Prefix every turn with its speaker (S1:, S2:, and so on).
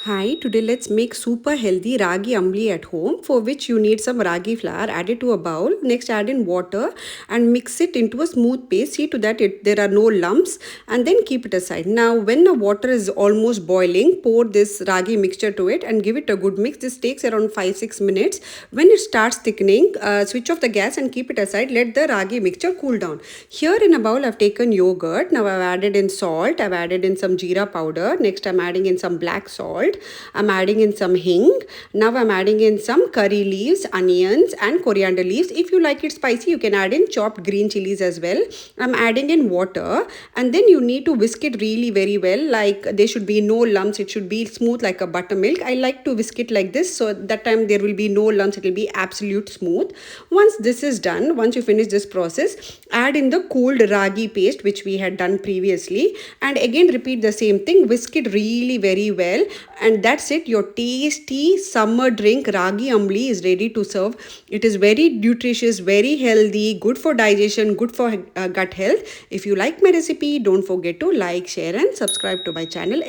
S1: Hi, today let's make super healthy Ragi Ambli at home, for which you need some ragi flour. Add it to a bowl. Next add in water and mix it into a smooth paste. See to that there are no lumps, and then keep it aside. Now when the water is almost boiling, pour this ragi mixture to it and give it a good mix. This takes around 5-6 minutes. When it starts thickening, switch off the gas and keep it aside. Let the ragi mixture cool down. Here in a bowl I've taken yogurt. Now I've added in salt. I've added in some jeera powder. Next I'm adding in some black salt. I'm adding in some hing. Now I'm adding in some curry leaves, onions and coriander leaves. If you like it spicy, you can add in chopped green chilies as well. I'm adding in water, and then you need to whisk it really very well. Like there should be no lumps. It should be smooth like a buttermilk. I like to whisk it like this, so that time there will be no lumps. It will be absolute smooth. Once this is done, once you finish this process, add in the cooled ragi paste which we had done previously, and again repeat the same thing. Whisk it really very well, and that's it. Your tasty summer drink Ragi Ambli is ready to serve. It is very nutritious, very healthy, good for digestion, good for gut health. If you like my recipe, don't forget to like, share and subscribe to my channel.